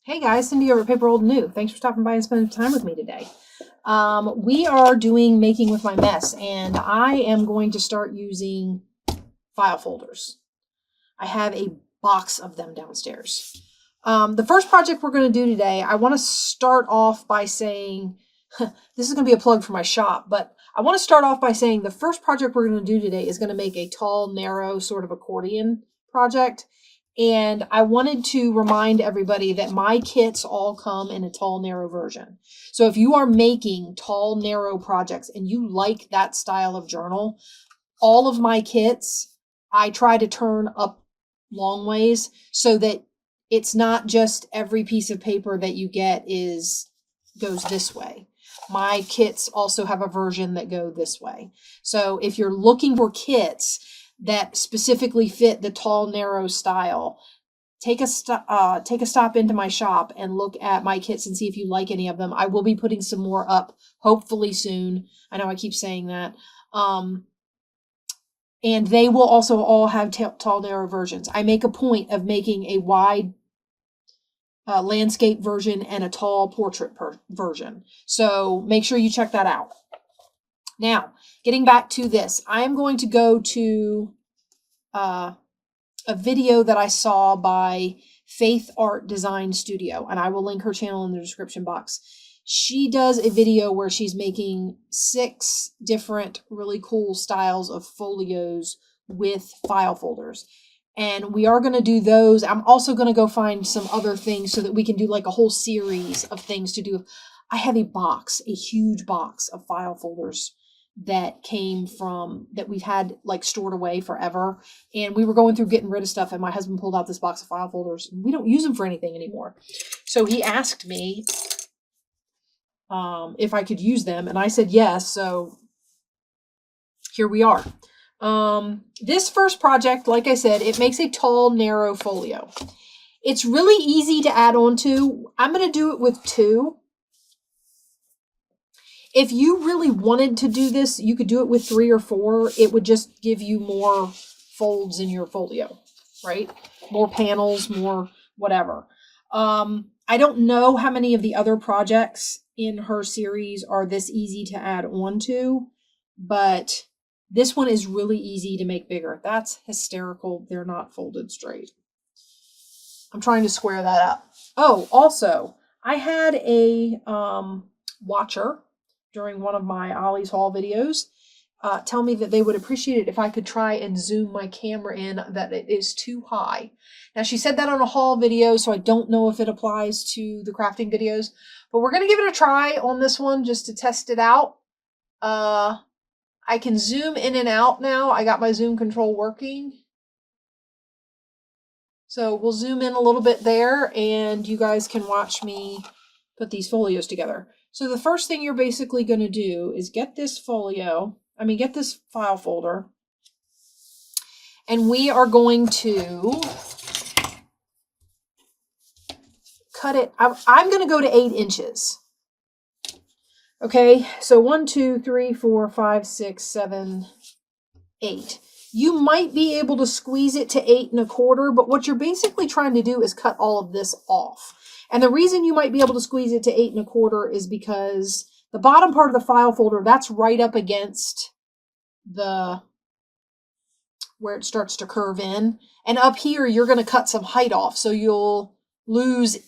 Hey guys, Cindy over at paper.old.new. Thanks for stopping by and spending time with me today. We are doing Making with My Mess, and I am going to start using file folders. I have a box of them downstairs. The first project we're going to do today, I want to start off by saying, this is going to be a plug for my shop, but I want to start off by saying the first project we're going to do today is going to make a tall, narrow sort of accordion project. And I wanted to remind everybody that my kits all come in a tall, narrow version. So if you are making tall, narrow projects and you like that style of journal, all of my kits, I try to turn up long ways so that it's not just every piece of paper that you get goes this way. My kits also have a version that go this way. So if you're looking for kits that specifically fit the tall, narrow style, take a stop into my shop and look at my kits and see if you like any of them. I will be putting some more up hopefully soon. I know I keep saying that. And they will also all have tall, narrow versions. I make a point of making a wide landscape version and a tall portrait version. So make sure you check that out. Now, getting back to this, I am going to go to a video that I saw by Faith Art Design Studio, and I will link her channel in the description box. She does a video where she's making 6 different really cool styles of folios with file folders. And we are going to do those. I'm also going to go find some other things so that we can do like a whole series of things to do. I have a huge box of file folders that we've had like stored away forever. And we were going through getting rid of stuff, and my husband pulled out this box of file folders. We don't use them for anything anymore. So he asked me if I could use them, and I said yes. So here we are. This first project, like I said, it makes a tall, narrow folio. It's really easy to add on to. I'm going to do it with 2. If you really wanted to do this, you could do it with 3 or 4. It would just give you more folds in your folio, right? More panels, more whatever. I don't know how many of the other projects in her series are this easy to add on to, but this one is really easy to make bigger. That's hysterical. They're not folded straight. I'm trying to square that up. Oh, also, I had a watcher during one of my Ollie's Haul videos tell me that they would appreciate it if I could try and zoom my camera in, that it is too high. Now, she said that on a haul video, so I don't know if it applies to the crafting videos, but we're going to give it a try on this one just to test it out. I can zoom in and out now. I got my zoom control working. So we'll zoom in a little bit there, and you guys can watch me put these folios together. So the first thing you're basically going to do is get this file folder, and we are going to cut it. I'm going to go to 8 inches. Okay, so 1, 2, 3, 4, 5, 6, 7, 8. You might be able to squeeze it to 8 1/4, but what you're basically trying to do is cut all of this off. And the reason you might be able to squeeze it to 8 1/4 is because the bottom part of the file folder, that's right up against where it starts to curve in. And up here, you're going to cut some height off, so you'll lose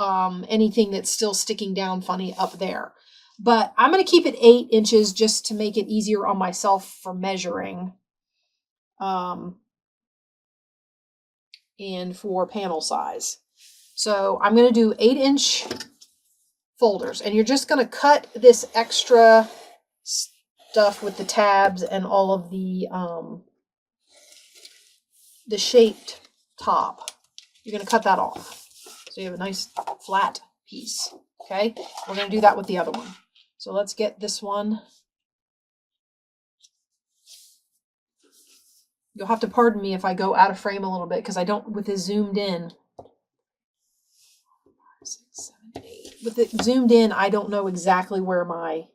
anything that's still sticking down funny up there. But I'm going to keep it 8 inches just to make it easier on myself for measuring and for panel size. So I'm going to do 8-inch folders, and you're just going to cut this extra stuff with the tabs and all of the shaped top. You're going to cut that off, so you have a nice flat piece. Okay, we're going to do that with the other one. So let's get this one. You'll have to pardon me if I go out of frame a little bit, because I don't, with it zoomed in. 6, 7, 8. With it zoomed in, I don't know exactly where my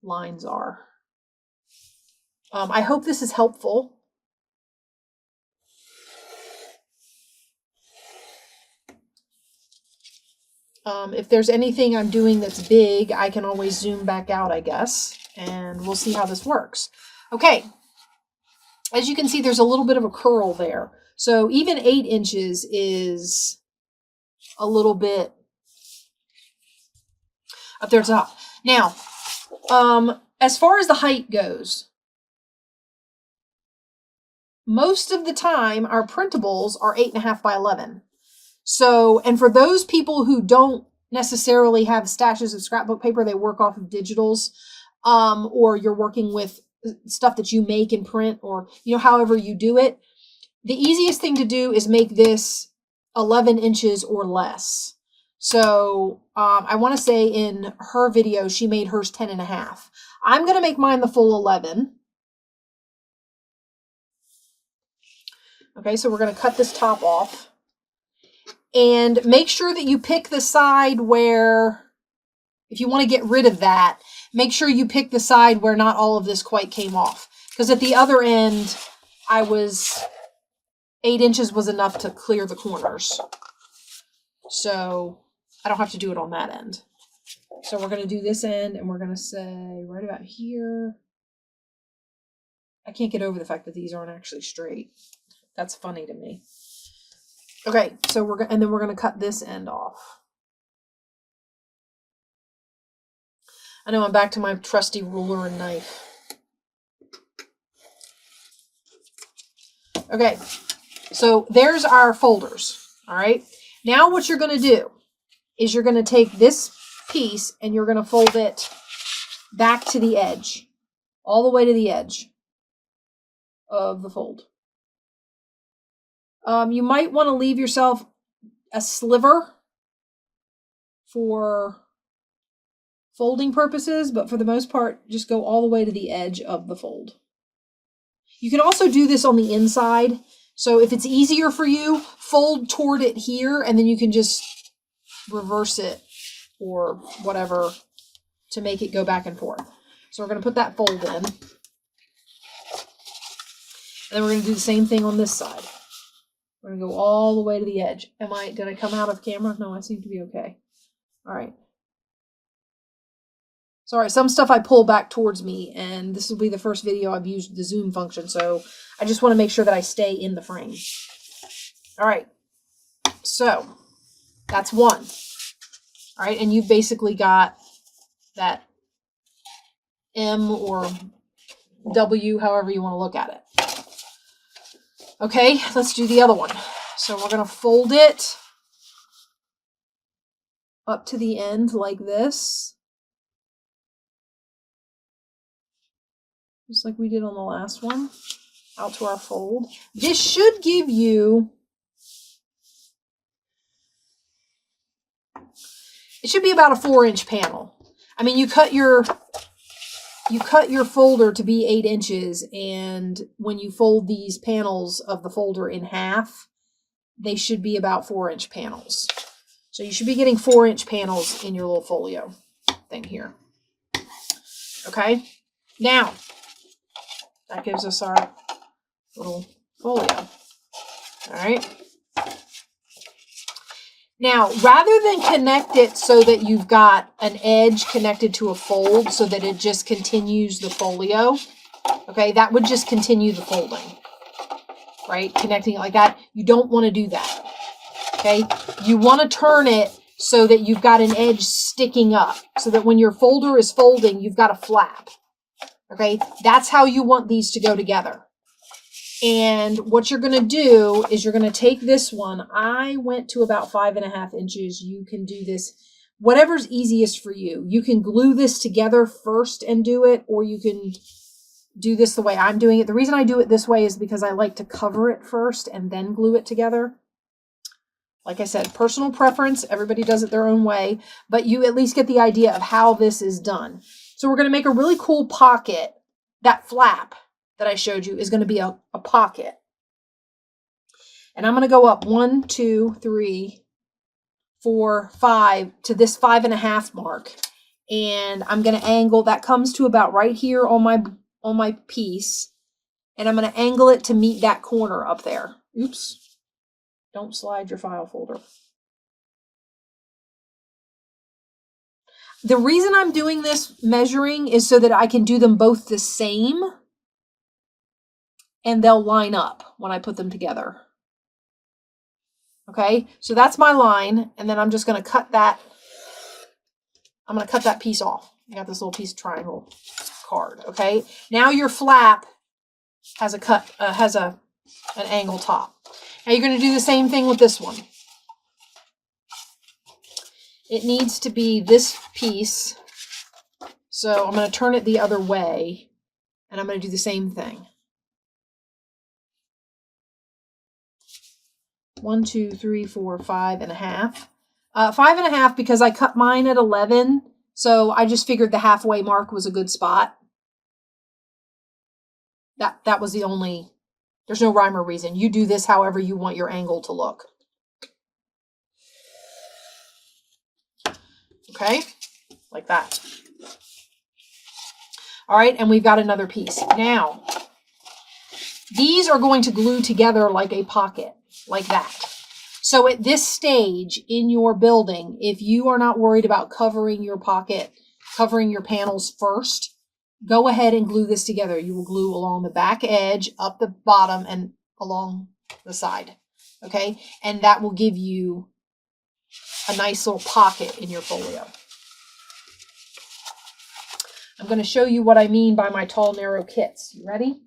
lines are. I hope this is helpful. If there's anything I'm doing that's big, I can always zoom back out, I guess, and we'll see how this works. Okay, as you can see, there's a little bit of a curl there. So even 8 inches is a little bit up there top. Now, as far as the height goes, most of the time our printables are 8.5 by 11. So, and for those people who don't necessarily have stashes of scrapbook paper, they work off of digitals, or you're working with stuff that you make and print, or, you know, however you do it, the easiest thing to do is make this 11 inches or less. So, I want to say in her video, she made hers 10.5. I'm going to make mine the full 11. Okay, so we're going to cut this top off. And make sure that you pick the side where, if you want to get rid of that, make sure you pick the side where not all of this quite came off. Because at the other end, 8 inches was enough to clear the corners. So I don't have to do it on that end. So we're going to do this end, and we're going to say right about here. I can't get over the fact that these aren't actually straight. That's funny to me. Okay, so and then we're going to cut this end off. I know I'm back to my trusty ruler and knife. Okay, so there's our folders. All right. Now what you're going to do is you're going to take this piece and you're going to fold it back to the edge, all the way to the edge of the fold. You might want to leave yourself a sliver for folding purposes, but for the most part, just go all the way to the edge of the fold. You can also do this on the inside. So if it's easier for you, fold toward it here, and then you can just reverse it or whatever to make it go back and forth. So we're going to put that fold in. And then we're going to do the same thing on this side. We're going to go all the way to the edge. Did I come out of camera? No, I seem to be okay. All right. Sorry, some stuff I pull back towards me, and this will be the first video I've used the zoom function, so I just want to make sure that I stay in the frame. All right. So that's one. All right, and you've basically got that M or W, however you want to look at it. Okay, let's do the other one. So we're going to fold it up to the end like this. Just like we did on the last one. Out to our fold. This should give you, it should be about a 4-inch panel. I mean, you cut your folder to be 8 inches, and when you fold these panels of the folder in half, they should be about 4-inch panels. So you should be getting 4-inch panels in your little folio thing here. Okay, now that gives us our little folio. All right. Now, rather than connect it so that you've got an edge connected to a fold so that it just continues the folio, okay, that would just continue the folding, right? Connecting it like that. You don't want to do that, okay? You want to turn it so that you've got an edge sticking up so that when your folder is folding, you've got a flap, okay? That's how you want these to go together. And what you're going to do is you're going to take this one. I went to about 5.5 inches. You can do this, whatever's easiest for you. You can glue this together first and do it, or you can do this the way I'm doing it. The reason I do it this way is because I like to cover it first and then glue it together. Like I said, personal preference. Everybody does it their own way, but you at least get the idea of how this is done. So we're going to make a really cool pocket. That flap that I showed you is going to be a pocket. And I'm going to go up 1, 2, 3, 4, 5 to this 5.5 mark. And I'm going to angle, that comes to about right here on my piece. And I'm going to angle it to meet that corner up there. Oops. Don't slide your file folder. The reason I'm doing this measuring is so that I can do them both the same and they'll line up when I put them together. Okay, so that's my line, and then I'm just going to cut that. I'm going to cut that piece off. I got this little piece of triangle card. Okay, now your flap has a cut, an angle top. Now you're going to do the same thing with this one. It needs to be this piece. So I'm going to turn it the other way, and I'm going to do the same thing. 1, 2, 3, 4, 5.5. 5.5 because I cut mine at 11. So I just figured the halfway mark was a good spot. That was the only, there's no rhyme or reason. You do this however you want your angle to look. Okay, like that. All right, and we've got another piece. Now, these are going to glue together like a pocket, like that. So at this stage in your building, if you are not worried about covering your pocket, covering your panels first, go ahead and glue this together. You will glue along the back edge, up the bottom, and along the side. Okay, and that will give you a nice little pocket in your folio. I'm going to show you what I mean by my tall, narrow kits. You ready?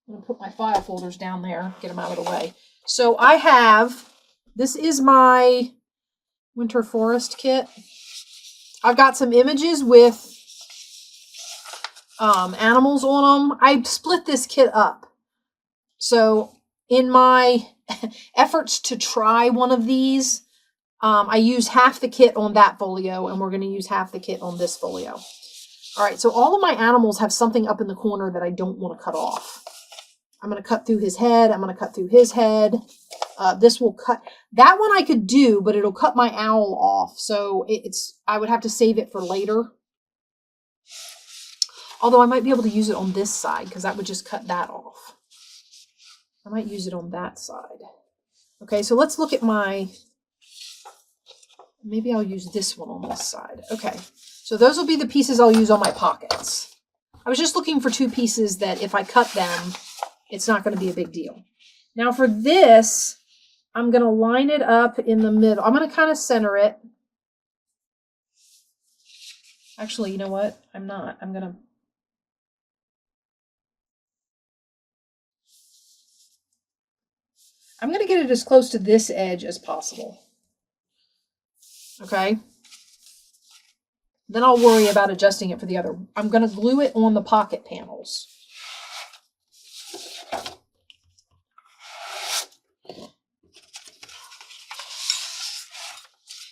I'm going to put my file folders down there, get them out of the way. So I have, this is my Winter Forest kit. I've got some images with animals on them. I split this kit up. So in my efforts to try one of these, I used half the kit on that folio, and we're going to use half the kit on this folio. All right, so all of my animals have something up in the corner that I don't want to cut off. I'm going to cut through his head. I'm going to cut through his head. This will cut. That one I could do, but it'll cut my owl off. So I would have to save it for later. Although I might be able to use it on this side because that would just cut that off. I might use it on that side. Okay, so let's look at my... Maybe I'll use this one on this side. Okay, so those will be the pieces I'll use on my pockets. I was just looking for two pieces that if I cut them, it's not going to be a big deal. Now for this, I'm going to line it up in the middle. I'm going to kind of center it. Actually, you know what? I'm not. I'm going to get it as close to this edge as possible. Okay. Then I'll worry about adjusting it for the other. I'm going to glue it on the pocket panels.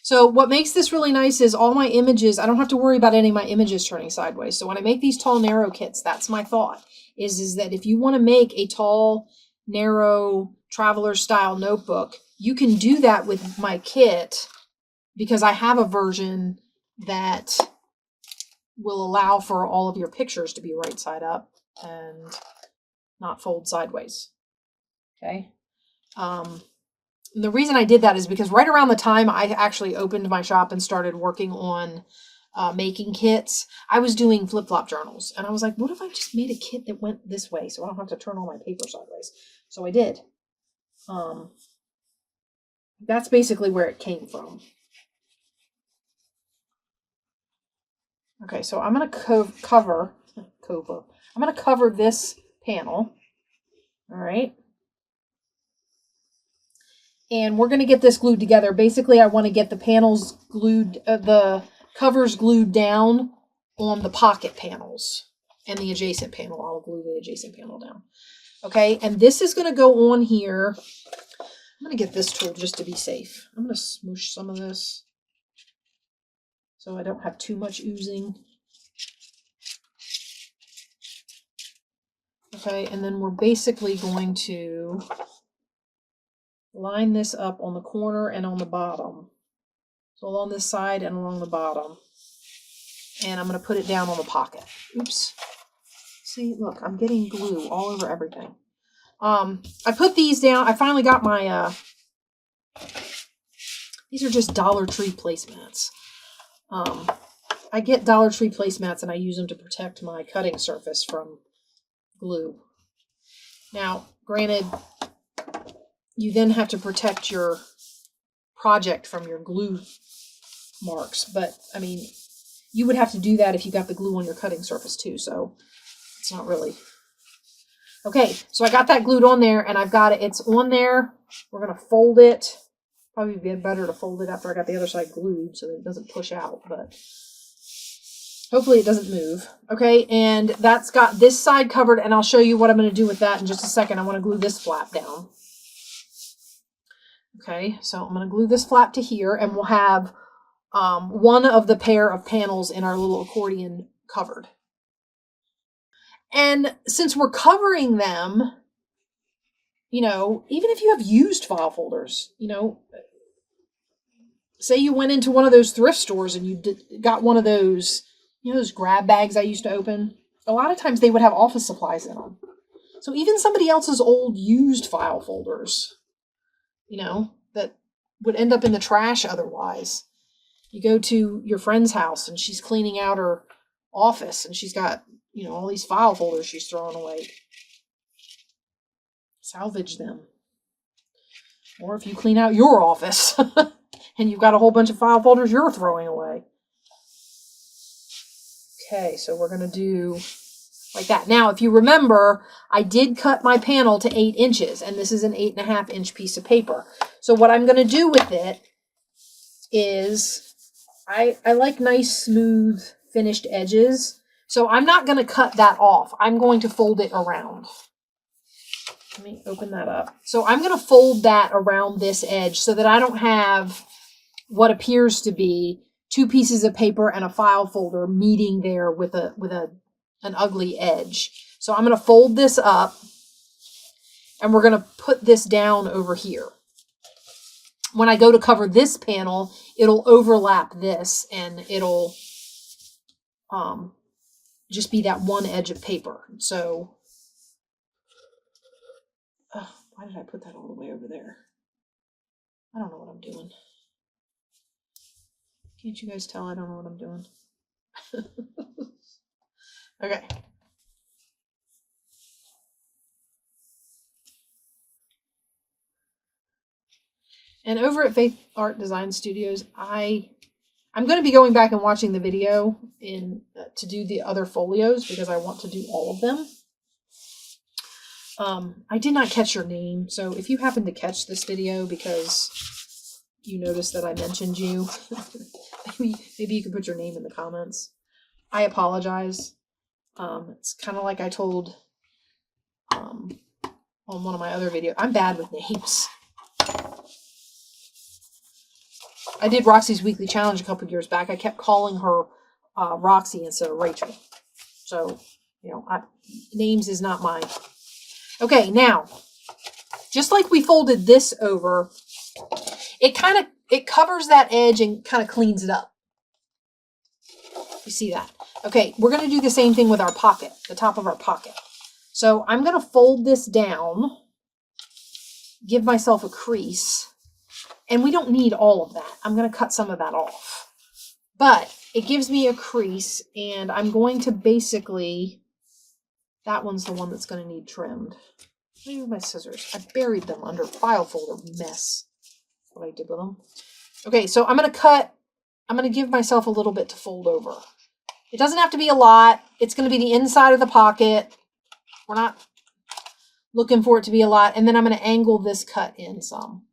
So what makes this really nice is all my images, I don't have to worry about any of my images turning sideways. So when I make these tall, narrow kits, that's my thought, is that if you want to make a tall, narrow, traveler style notebook, you can do that with my kit, because I have a version that will allow for all of your pictures to be right side up and not fold sideways. Okay. The reason I did that is because right around the time I actually opened my shop and started working on making kits, I was doing flip-flop journals. And I was like, what if I just made a kit that went this way so I don't have to turn all my paper sideways? So I did. That's basically where it came from. Okay, so I'm going to cover this panel. All right. And we're going to get this glued together. Basically, I want to get the panels glued, the covers glued down on the pocket panels and the adjacent panel. I'll glue the adjacent panel down. Okay, and this is going to go on here. I'm going to get this tool just to be safe. I'm going to smoosh some of this so I don't have too much oozing. Okay, and then we're basically going to line this up on the corner and on the bottom. So along this side and along the bottom. And I'm going to put it down on the pocket. Oops. See, look, I'm getting glue all over everything. I put these down. I finally got my, these are just Dollar Tree placemats. I get Dollar Tree placemats and I use them to protect my cutting surface from glue. Now, granted, you then have to protect your project from your glue marks, but I mean, you would have to do that if you got the glue on your cutting surface too, so it's not really. Okay, so I got that glued on there and I've got it, it's on there. We're going to fold it. Probably be better to fold it after I got the other side glued so that it doesn't push out, but hopefully it doesn't move. Okay, and that's got this side covered, and I'll show you what I'm going to do with that in just a second. I want to glue this flap down. Okay, so I'm going to glue this flap to here, and we'll have one of the pair of panels in our little accordion covered. And since we're covering them, you know, even if you have used file folders, you know, say you went into one of those thrift stores and you got one of those, you know, those grab bags I used to open. A lot of times they would have office supplies in them. So even somebody else's old used file folders, you know, that would end up in the trash otherwise. You go to your friend's house and she's cleaning out her office and she's got, you know, all these file folders she's throwing away. Salvage them. Or if you clean out your office and you've got a whole bunch of file folders you're throwing away. Okay, so we're going to do like that. Now, if you remember, I did cut my panel to 8 inches, and this is an 8.5 inch piece of paper. So what I'm going to do with it is, I like nice, smooth, finished edges. So I'm not going to cut that off. I'm going to fold it around. Let me open that up. So I'm going to fold that around this edge so that I don't have what appears to be 2 pieces of paper and a file folder meeting there with an ugly edge. So I'm going to fold this up and we're going to put this down over here. When I go to cover this panel, it'll overlap this and it'll just be that one edge of paper. So, why did I put that all the way over there? I don't know what I'm doing. Can't you guys tell I don't know what I'm doing? Okay. And over at Faith Art Design Studios, I'm going to be going back and watching the video to do the other folios because I want to do all of them. I did not catch your name, so if you happen to catch this video because you noticed that I mentioned you, maybe you can put your name in the comments. I apologize. It's kind of like I told on one of my other videos. I'm bad with names. I did Roxy's Weekly Challenge a couple years back. I kept calling her Roxy instead of Rachel. So, you know, names is not mine. Okay, now, just like we folded this over, it covers that edge and kind of cleans it up. You see that? Okay, we're going to do the same thing with our pocket, the top of our pocket. So I'm going to fold this down, give myself a crease, and we don't need all of that. I'm going to cut some of that off. But it gives me a crease, and I'm going to basically, that one's the one that's going to need trimmed. Where are my scissors? I buried them under file folder mess. That's what I did with them. Okay, so I'm going to give myself a little bit to fold over. It doesn't have to be a lot. It's going to be the inside of the pocket. We're not looking for it to be a lot. And then I'm going to angle this cut in some.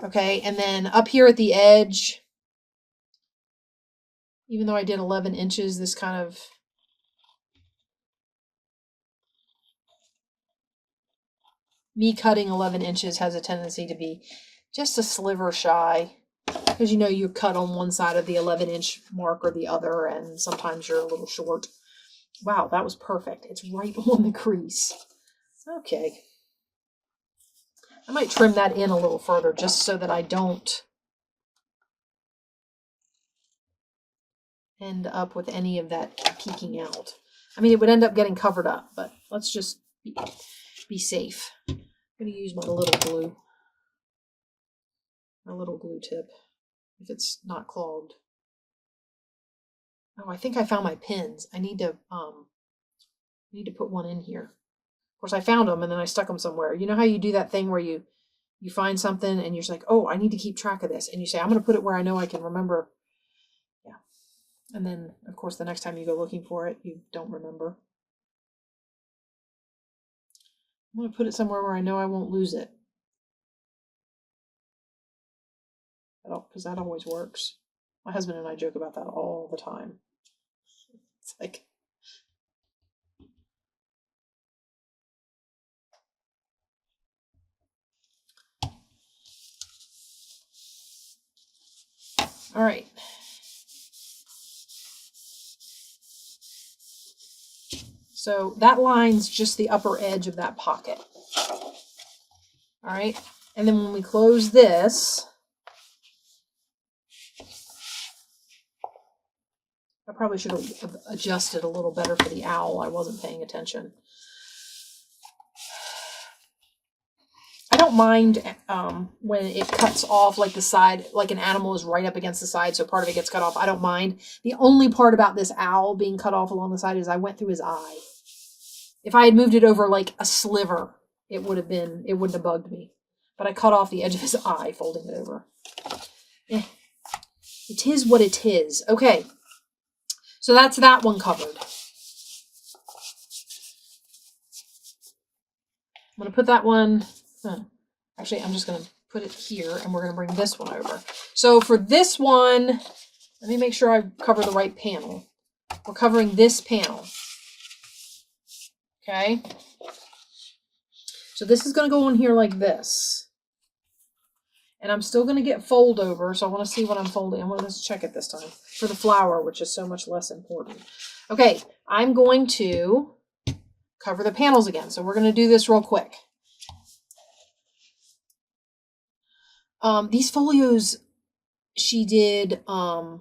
Okay, and then up here at the edge, even though I did 11 inches, this kind of me cutting 11 inches has a tendency to be just a sliver shy. Because you know you cut on one side of the 11-inch mark or the other, and sometimes you're a little short. Wow, that was perfect. It's right on the crease. Okay. I might trim that in a little further just so that I don't end up with any of that peeking out. I mean, it would end up getting covered up, but let's just be safe. I'm going to use my little glue tip, if it's not clogged. Oh, I think I found my pins. I need to put one in here. Of course, I found them and then I stuck them somewhere. You know how you do that thing where you find something and you're just like, oh, I need to keep track of this. And you say, I'm going to put it where I know I can remember. Yeah. And then, of course, the next time you go looking for it, you don't remember. I'm going to put it somewhere where I know I won't lose it. Because that always works. My husband and I joke about that all the time. It's like, all right. So that line's just the upper edge of that pocket. All right. And then when we close this, I probably should have adjusted a little better for the owl. I wasn't paying attention. I don't mind when it cuts off like the side, like an animal is right up against the side, so part of it gets cut off. I don't mind. The only part about this owl being cut off along the side is I went through his eye. If I had moved it over like a sliver, it wouldn't have bugged me. But I cut off the edge of his eye folding it over. It is what it is. Okay. So that's that one covered. I'm going to put that one... Actually, I'm just going to put it here, and we're going to bring this one over. So for this one, let me make sure I cover the right panel. We're covering this panel. Okay? So this is going to go on here like this. And I'm still going to get fold over, so I want to see what I'm folding. I want to check it this time for the flower, which is so much less important. Okay, I'm going to cover the panels again. So we're going to do this real quick. These folios she did are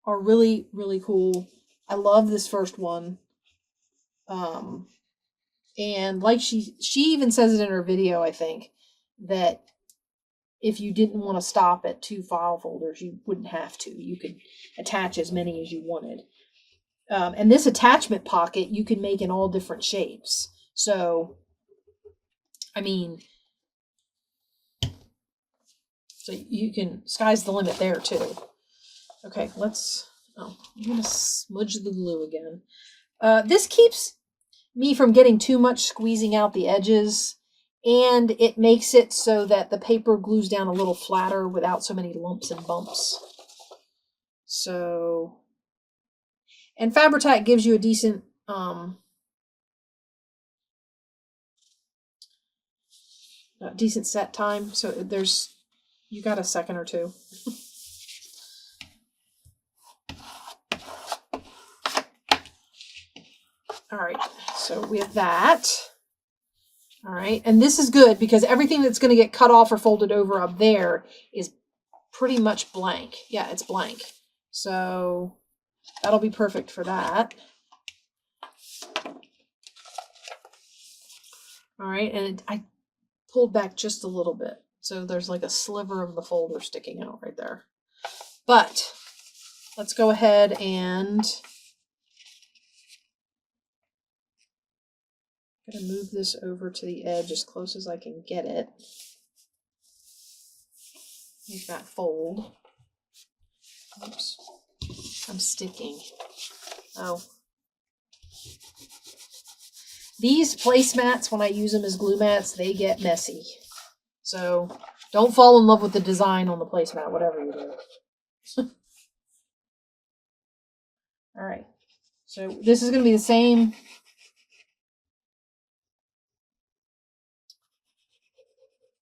really, really cool. I love this first one. And like she even says it in her video, I think, that if you didn't want to stop at 2 file folders, you wouldn't have to. You could attach as many as you wanted. And this attachment pocket you can make in all different shapes. So, I mean... So you can, sky's the limit there too. Okay, I'm going to smudge the glue again. This keeps me from getting too much squeezing out the edges, and it makes it so that the paper glues down a little flatter without so many lumps and bumps. So, and Fabri-Tac gives you a decent, decent set time. So you got a second or two. All right, so we have that. All right, and this is good because everything that's going to get cut off or folded over up there is pretty much blank. Yeah, it's blank. So that'll be perfect for that. All right, and I pulled back just a little bit. So there's like a sliver of the folder sticking out right there. But let's go ahead and I'm going to move this over to the edge as close as I can get it. Make that fold. Oops. I'm sticking. Oh. These placemats, when I use them as glue mats, they get messy. So don't fall in love with the design on the placemat, whatever you do. All right. So this is going to be the same.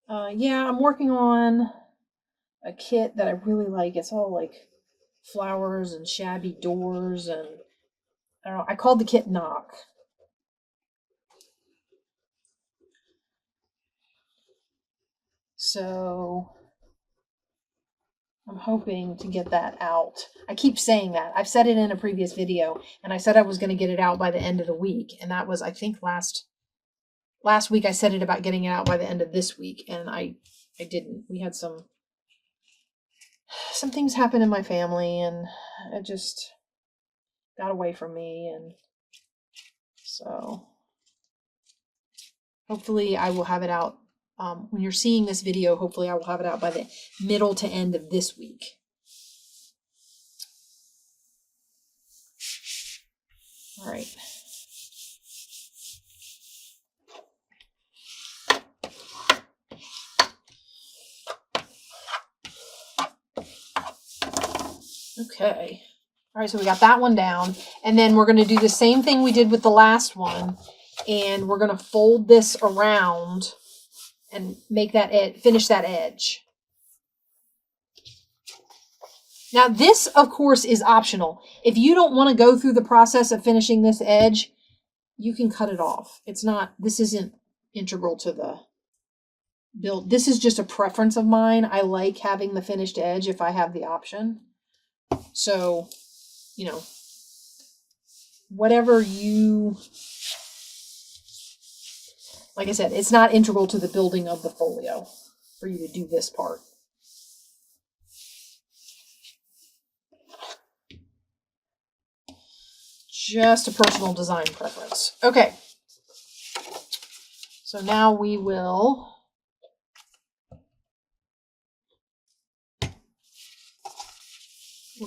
Yeah, I'm working on a kit that I really like. It's all like flowers and shabby doors, and I don't know. I called the kit Knock. So I'm hoping to get that out. I keep saying that. I've said it in a previous video, and I said I was going to get it out by the end of the week, and that was, I think, last week I said it about getting it out by the end of this week, and I didn't. We had some things happen in my family, and I just, got away from me, and so hopefully I will have it out. When you're seeing this video, hopefully I will have it out by the middle to end of this week. All right. Okay. All right, so we got that one down. And then we're going to do the same thing we did with the last one. And we're going to fold this around and make that finish that edge. Now this, of course, is optional. If you don't want to go through the process of finishing this edge, you can cut it off. This isn't integral to the build. This is just a preference of mine. I like having the finished edge if I have the option. So, you know, whatever you, like I said, it's not integral to the building of the folio for you to do this part. Just a personal design preference. Okay. So now we're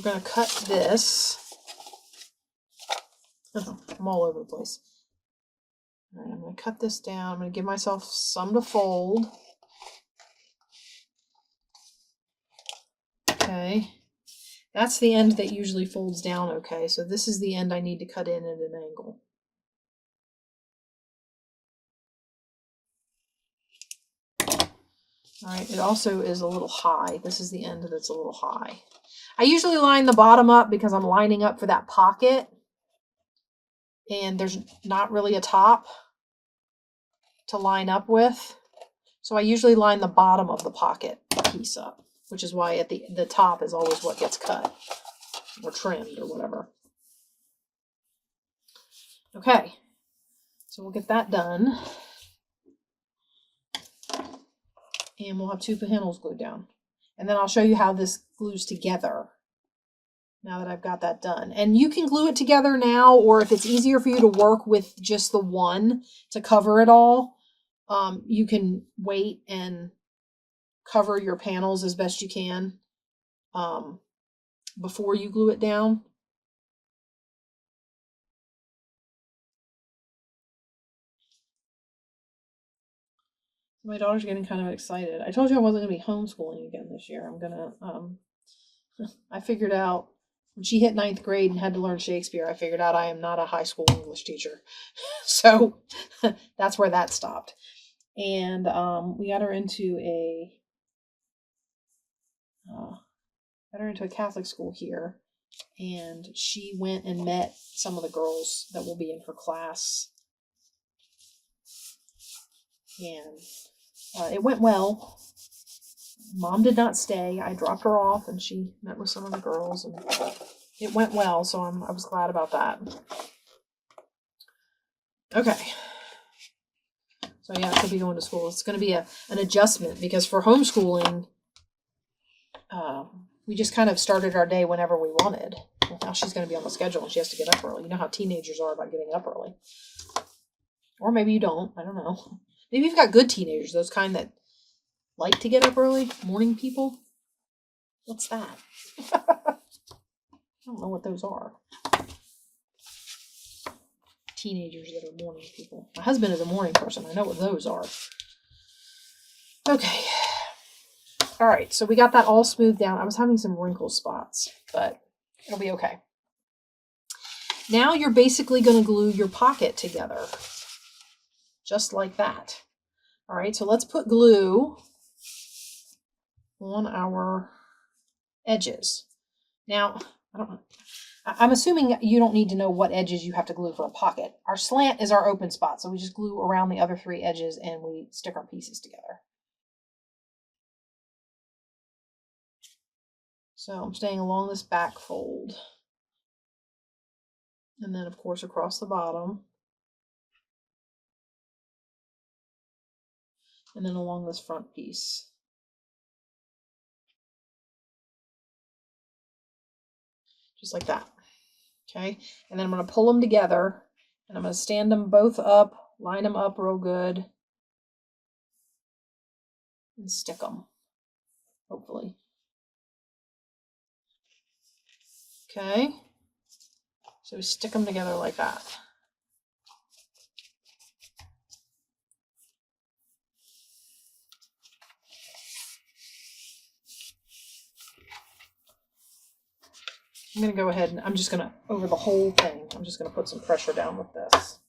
going to cut this. Oh, I'm all over the place. All right, I'm going to cut this down. I'm going to give myself some to fold. Okay. That's the end that usually folds down okay. So this is the end I need to cut in at an angle. All right, it also is a little high. This is the end that's a little high. I usually line the bottom up because I'm lining up for that pocket. And there's not really a top to line up with. So I usually line the bottom of the pocket piece up, which is why at the top is always what gets cut or trimmed or whatever. Okay, so we'll get that done. And we'll have two panels glued down. And then I'll show you how this glues together now that I've got that done. And you can glue it together now, or if it's easier for you to work with just the one to cover it all, you can wait and cover your panels as best you can before you glue it down. My daughter's getting kind of excited. I told you I wasn't going to be homeschooling again this year. I'm going to, I figured out when she hit 9th grade and had to learn Shakespeare, I figured out I am not a high school English teacher. So that's where that stopped. And we got her into a Catholic school here, and she went and met some of the girls that will be in her class, and it went well. Mom did not stay. I dropped her off, and she met with some of the girls, and it went well. So I was glad about that. Okay. So yeah, she'll be going to school. It's going to be an adjustment because for homeschooling, we just kind of started our day whenever we wanted. Well, now she's going to be on the schedule and she has to get up early. You know how teenagers are about getting up early. Or maybe you don't. I don't know. Maybe you've got good teenagers, those kind that like to get up early. Morning people. What's that? I don't know what those are. Teenagers that are morning people. My husband is a morning person. I know what those are. Okay. All right, so we got that all smoothed down. I was having some wrinkle spots, but it'll be okay. Now you're basically going to glue your pocket together, just like that. All right, so let's put glue on our edges. Now, I'm assuming you don't need to know what edges you have to glue for a pocket. Our slant is our open spot, so we just glue around the other 3 edges and we stick our pieces together. So I'm staying along this back fold. And then, of course, across the bottom. And then along this front piece. Just like that. Okay, and then I'm going to pull them together, and I'm going to stand them both up, line them up real good, and stick them, hopefully. Okay, so we stick them together like that. I'm going to go ahead and I'm just going to, over the whole thing, I'm just going to put some pressure down with this.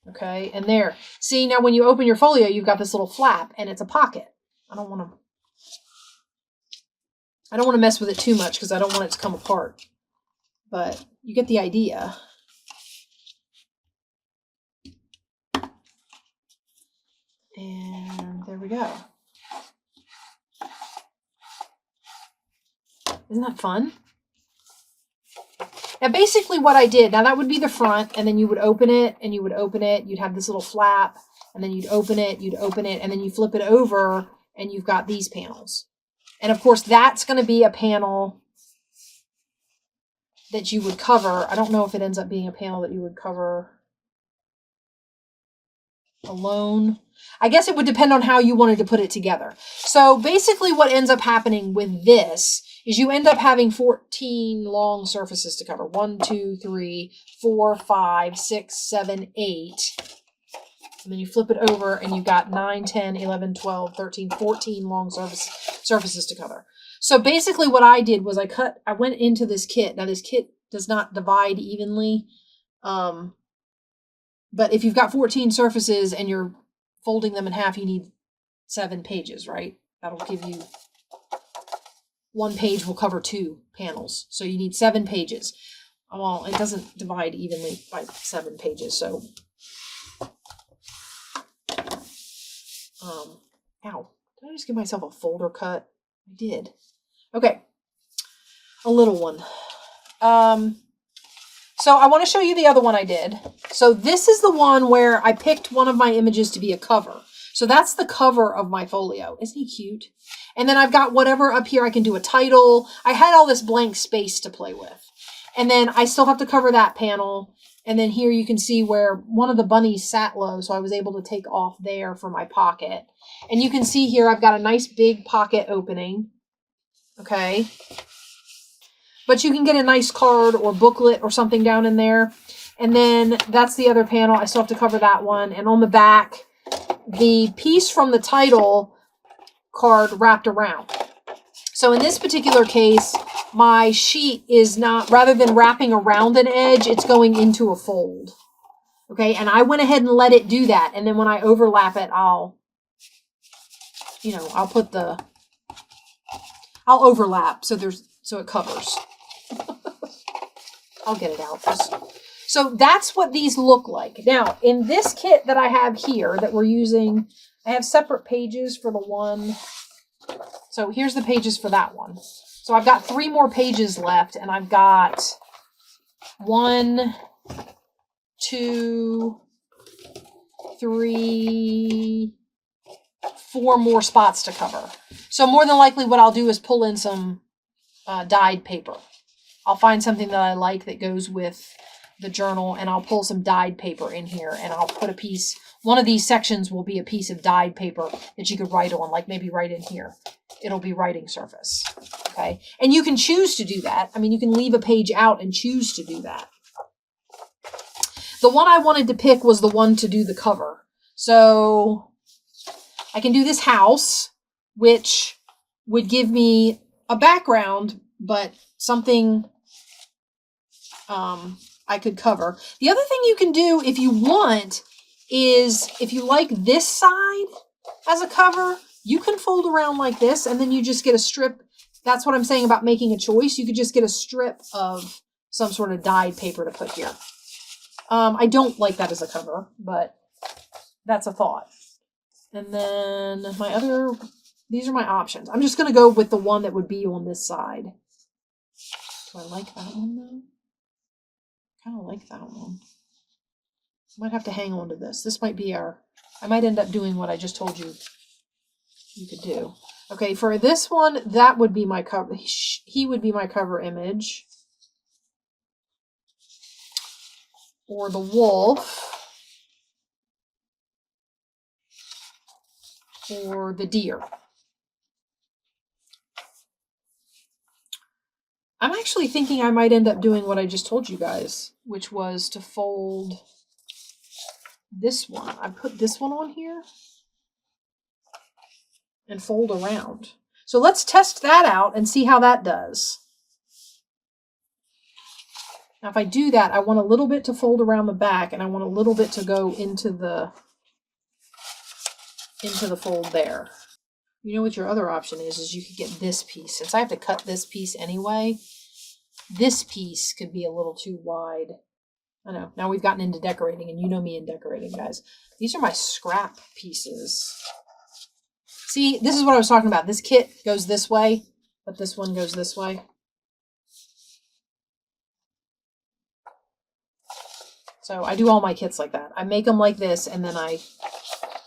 Okay, and there. See, now when you open your folio, you've got this little flap, and it's a pocket. I don't want to mess with it too much because I don't want it to come apart. But you get the idea. And there we go. Isn't that fun? Now basically what I did, now that would be the front, and then you would open it, and you would open it, you'd have this little flap, and then you'd open it, and then you flip it over, and you've got these panels. And of course that's going to be a panel that you would cover. I don't know if it ends up being a panel that you would cover alone. I guess it would depend on how you wanted to put it together. So basically what ends up happening with this is you end up having 14 long surfaces to cover. 1, 2, 3, 4, 5, 6, 7, 8. And then you flip it over and you've got 9, 10, 11, 12, 13, 14 long surfaces to cover. So basically what I did was I went into this kit. Now this kit does not divide evenly. But if you've got 14 surfaces and you're folding them in half, you need 7 pages, right? That'll give you, one page will cover 2 panels. So you need 7 pages. Well, it doesn't divide evenly by 7 pages. So, ow, did I just give myself a folder cut? I did. Okay, a little one. So I want to show you the other one I did. So this is the one where I picked one of my images to be a cover. So that's the cover of my folio. Isn't he cute? And then I've got whatever up here. I can do a title. I had all this blank space to play with. And then I still have to cover that panel. And then here you can see where one of the bunnies sat low. So I was able to take off there for my pocket. And you can see here I've got a nice big pocket opening. Okay. But you can get a nice card or booklet or something down in there. And then that's the other panel. I still have to cover that one. And on the back, the piece from the title card wrapped around. So in this particular case, my sheet is not, rather than wrapping around an edge, it's going into a fold. Okay, and I went ahead and let it do that. And then when I overlap it, I'll overlap so it covers. I'll get it out. So that's what these look like. Now, in this kit that I have here that we're using, I have separate pages for the one. So here's the pages for that one. So I've got 3 more pages left, and I've got 1, 2, 3, 4 more spots to cover. So more than likely what I'll do is pull in some dyed paper. I'll find something that I like that goes with the journal, and I'll pull some dyed paper in here, and I'll put a piece, one of these sections will be a piece of dyed paper that you could write on, like maybe right in here. It'll be writing surface. Okay. And you can choose to do that. I mean, you can leave a page out and choose to do that. The one I wanted to pick was the one to do the cover. So I can do this house, which would give me a background, but something I could cover. The other thing you can do if you want is, if you like this side as a cover, you can fold around like this, and then you just get a strip. That's what I'm saying about making a choice. You could just get a strip of some sort of dyed paper to put here. I don't like that as a cover, but that's a thought. And then these are my options. I'm just going to go with the one that would be on this side. Do I like that one though? I kind of like that one. I might have to hang on to this. This might be I might end up doing what I just told you could do. Okay, for this one, that would be my cover. He would be my cover image. or the wolf, or the deer. I'm actually thinking I might end up doing what I just told you guys, which was to fold this one. I put this one on here and fold around. So let's test that out and see how that does. Now if I do that, I want a little bit to fold around the back, and I want a little bit to go into the fold there. You know what your other option is you could get this piece. Since I have to cut this piece anyway, this piece could be a little too wide. I know, now we've gotten into decorating, and you know me in decorating, guys. These are my scrap pieces. See, this is what I was talking about. This kit goes this way, but this one goes this way. So I do all my kits like that. I make them like this, and then I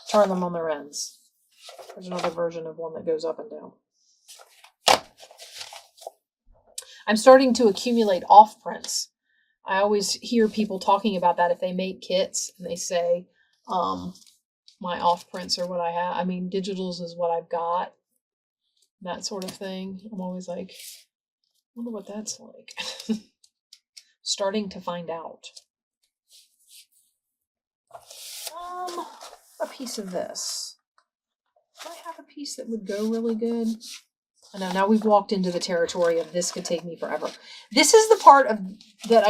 turn them on their ends. There's another version of one that goes up and down. I'm starting to accumulate off prints. I always hear people talking about that if they make kits, and they say, my off prints are what I have. I mean, digitals is what I've got. That sort of thing. I'm always like, I wonder what that's like. Starting to find out. A piece of this. Do I have a piece that would go really good? I know, now we've walked into the territory of this could take me forever. This is the part of that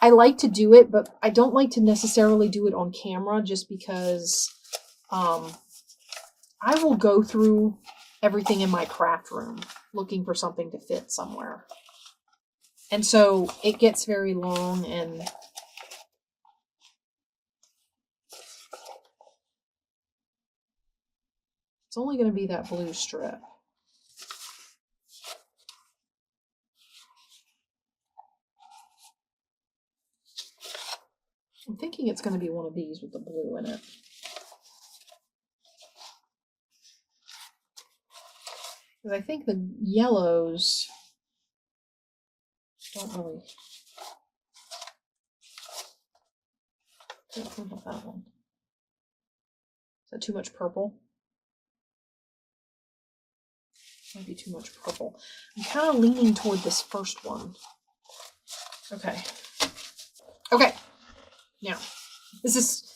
I like to do it, but I don't like to necessarily do it on camera just because I will go through everything in my craft room looking for something to fit somewhere. And so it gets very long, and it's only going to be that blue strip. I'm thinking it's going to be one of these with the blue in it. Because I think the yellows don't really... What about that one? Is that too much purple? Might be too much purple. I'm kind of leaning toward this first one. Okay. Okay. Now, this is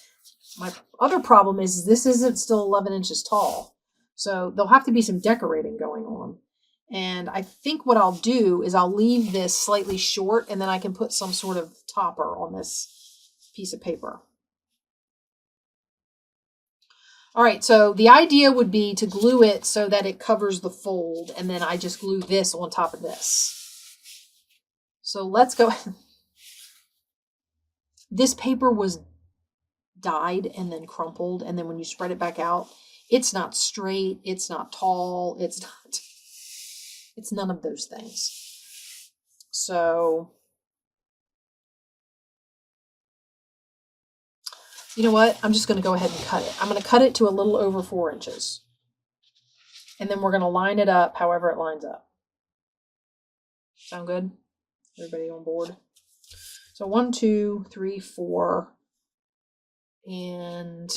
my other problem is this isn't still 11 inches tall. So there'll have to be some decorating going on. And I think what I'll do is I'll leave this slightly short, and then I can put some sort of topper on this piece of paper. All right, so the idea would be to glue it so that it covers the fold, and then I just glue this on top of this. So let's go. This paper was dyed and then crumpled, and then when you spread it back out, it's not straight, it's not tall, it's none of those things. So, you know what? I'm just going to go ahead and cut it. I'm going to cut it to a little over 4 inches. And then we're going to line it up however it lines up. Sound good? Everybody on board? So 1, 2, 3, 4, and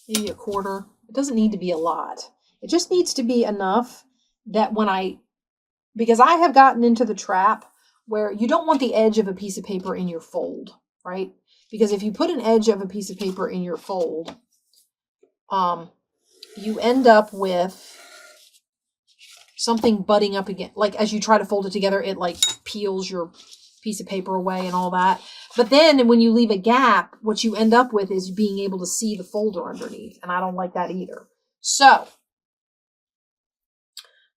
maybe a quarter. It doesn't need to be a lot. It just needs to be enough that because I have gotten into the trap where you don't want the edge of a piece of paper in your fold, right? Because if you put an edge of a piece of paper in your fold, you end up with something butting up again. Like as you try to fold it together, it like peels your piece of paper away and all that. But then when you leave a gap, what you end up with is being able to see the folder underneath. And I don't like that either. So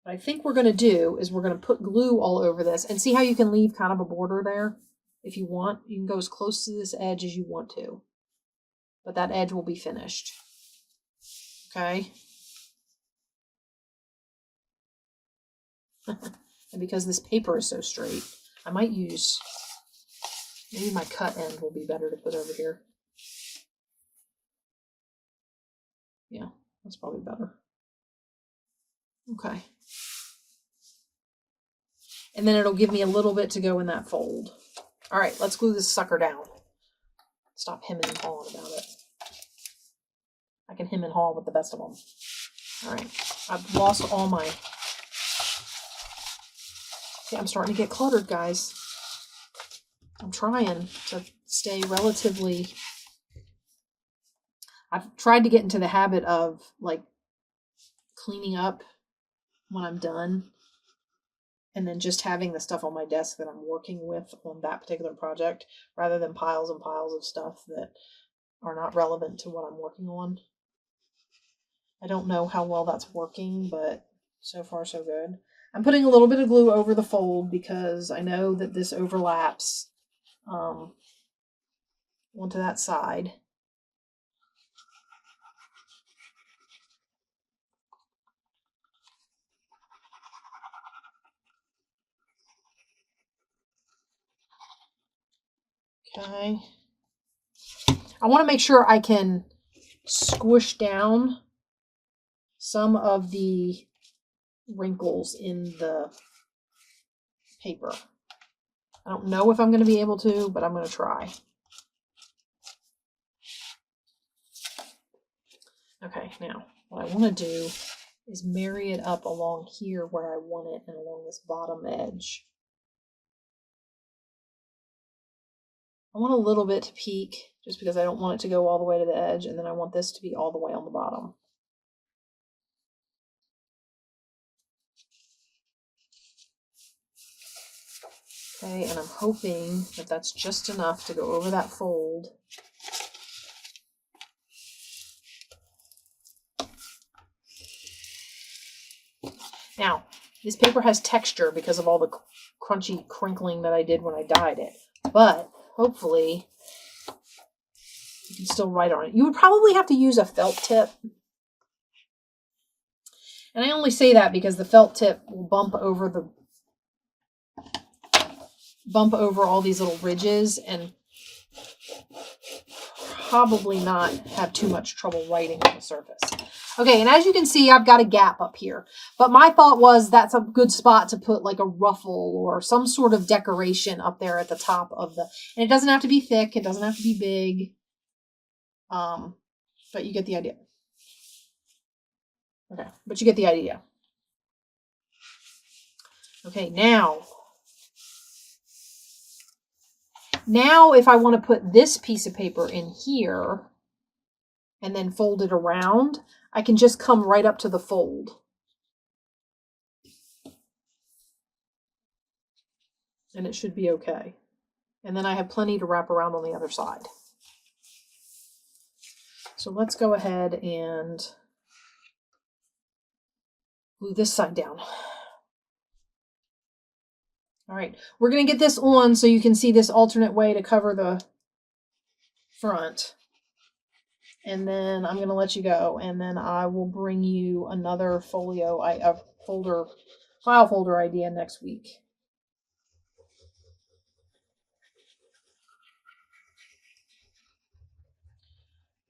what I think we're going to do is we're going to put glue all over this, and see how you can leave kind of a border there. If you want, you can go as close to this edge as you want to, but that edge will be finished. Okay. And because this paper is so straight, I might use, maybe my cut end will be better to put over here. Yeah, that's probably better. Okay. And then it'll give me a little bit to go in that fold. All right, let's glue this sucker down. Stop hemming and hawing about it. I can hem and haw with the best of them. All right, I've lost all my... See, I'm starting to get cluttered, guys. I'm trying to stay relatively... I've tried to get into the habit of, like, cleaning up when I'm done, and then just having the stuff on my desk that I'm working with on that particular project, rather than piles and piles of stuff that are not relevant to what I'm working on. I don't know how well that's working, but so far so good. I'm putting a little bit of glue over the fold because I know that this overlaps onto that side. Okay. I want to make sure I can squish down some of the wrinkles in the paper. I don't know if I'm going to be able to, but I'm going to try. Okay, now what I want to do is marry it up along here where I want it and along this bottom edge. I want a little bit to peak just because I don't want it to go all the way to the edge, and then I want this to be all the way on the bottom. Okay, and I'm hoping that that's just enough to go over that fold. Now, this paper has texture because of all the crunchy crinkling that I did when I dyed it, but hopefully you can still write on it. You would probably have to use a felt tip. And I only say that because the felt tip will bump over all these little ridges and probably not have too much trouble writing on the surface. Okay, and as you can see, I've got a gap up here. But my thought was that's a good spot to put like a ruffle or some sort of decoration up there at the top of the... And it doesn't have to be thick. It doesn't have to be big. But you get the idea. Okay, but you get the idea. Okay, now if I want to put this piece of paper in here and then fold it around, I can just come right up to the fold. And it should be okay. And then I have plenty to wrap around on the other side. So let's go ahead and glue this side down. All right, we're going to get this on so you can see this alternate way to cover the front. And then I'm going to let you go, and then I will bring you another file folder idea next week.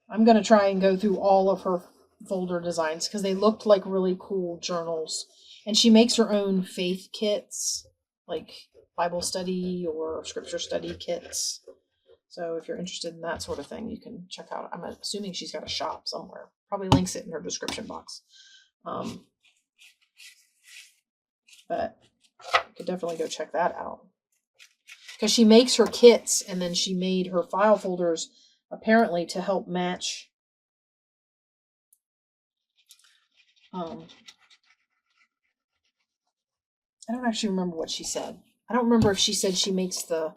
I'm going to try and go through all of her folder designs because they looked like really cool journals. And she makes her own faith kits, like Bible study or scripture study kits. So if you're interested in that sort of thing, you can check out. I'm assuming she's got a shop somewhere. Probably links it in her description box. But you could definitely go check that out. Because she makes her kits, and then she made her file folders apparently to help match I don't actually remember what she said. I don't remember if she said she makes the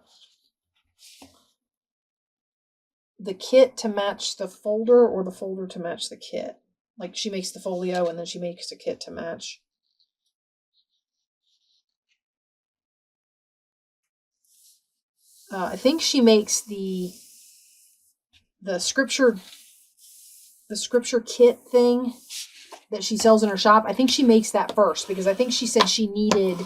kit to match the folder or the folder to match the kit. Like she makes the folio and then she makes a kit to match. I think she makes the scripture kit thing that she sells in her shop. I think she makes that first because I think she said she needed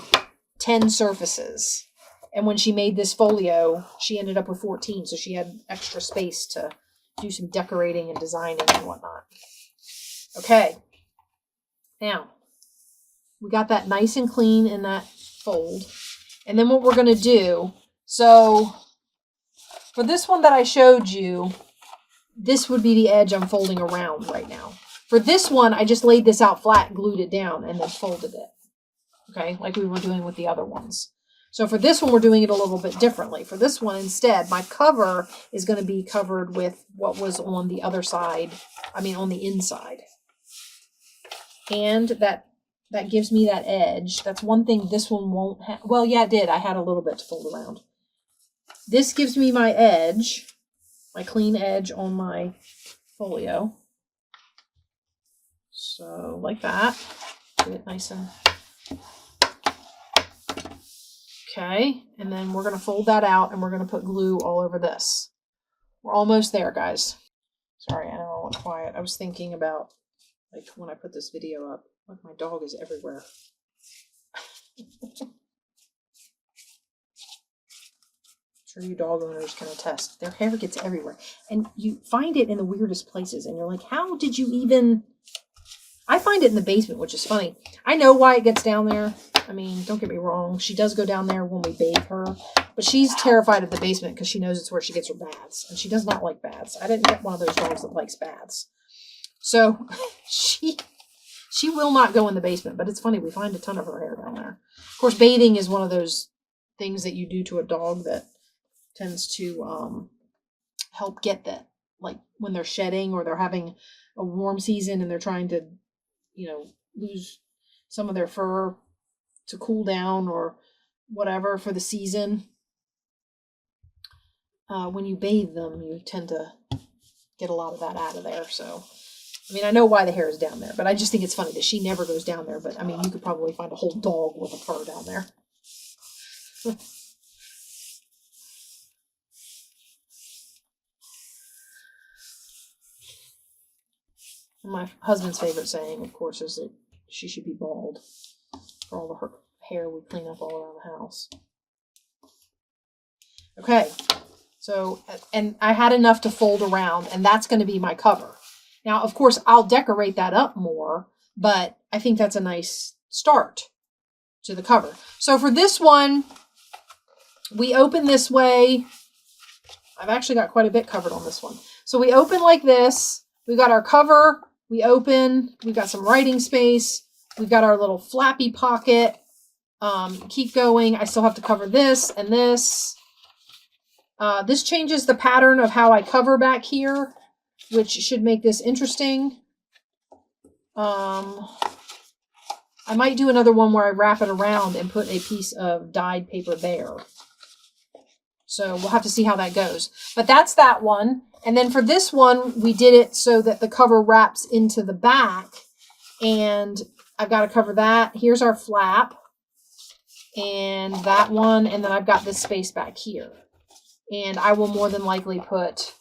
10 surfaces. And when she made this folio, she ended up with 14. So she had extra space to do some decorating and designing and whatnot. Okay. Now, we got that nice and clean in that fold. And then what we're going to do, so for this one that I showed you, this would be the edge I'm folding around right now. For this one, I just laid this out flat, glued it down, and then folded it. Okay, like we were doing with the other ones. So for this one, we're doing it a little bit differently. For this one, instead, my cover is going to be covered with what was on the other side, on the inside. And that gives me that edge. That's one thing this one won't have. Well, yeah, it did. I had a little bit to fold around. This gives me my edge, my clean edge on my folio. So like that. Get it nice and... Okay, and then we're going to fold that out and we're going to put glue all over this. We're almost there, guys. Sorry, I know I went quiet. I was thinking about, like, when I put this video up, look, my dog is everywhere. I'm sure you dog owners can attest. Their hair gets everywhere. And you find it in the weirdest places. And you're like, how did you even... I find it in the basement, which is funny. I know why it gets down there. I mean, don't get me wrong. She does go down there when we bathe her. But she's terrified of the basement because she knows it's where she gets her baths. And she does not like baths. I didn't get one of those dogs that likes baths. So she will not go in the basement. But it's funny. We find a ton of her hair down there. Of course, bathing is one of those things that you do to a dog that tends to help get that. Like when they're shedding or they're having a warm season and they're trying to, lose some of their fur to cool down or whatever for the season. When you bathe them, you tend to get a lot of that out of there. So, I know why the hair is down there, but I just think it's funny that she never goes down there. But, you could probably find a whole dog with a fur down there. My husband's favorite saying, of course, is that she should be bald for all of her hair we clean up all around the house. Okay, so, and I had enough to fold around, and that's going to be my cover. Now, of course, I'll decorate that up more, but I think that's a nice start to the cover. So for this one, we open this way. I've actually got quite a bit covered on this one. So we open like this. We've got our cover. We open. We've got some writing space. We've got our little flappy pocket. Keep going. I still have to cover this and this. This changes the pattern of how I cover back here, which should make this interesting. I might do another one where I wrap it around and put a piece of dyed paper there. So we'll have to see how that goes. But that's that one. And then for this one, we did it so that the cover wraps into the back. And I've got to cover that. Here's our flap. And that one. And then I've got this space back here. And I will more than likely put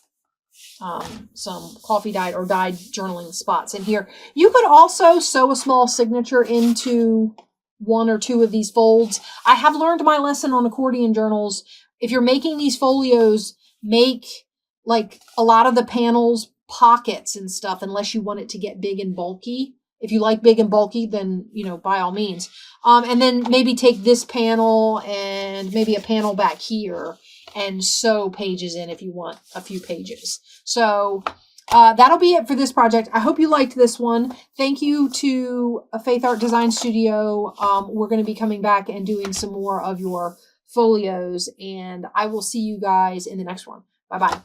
some coffee dyed or dyed journaling spots in here. You could also sew a small signature into one or two of these folds. I have learned my lesson on accordion journals. If you're making these folios, make like a lot of the panels pockets and stuff, unless you want it to get big and bulky. If you like big and bulky, then, by all means. And then maybe take this panel and maybe a panel back here and sew pages in if you want a few pages. So that'll be it for this project. I hope you liked this one. Thank you to Faith Art Design Studio. We're going to be coming back and doing some more of your folios, and I will see you guys in the next one. Bye-bye.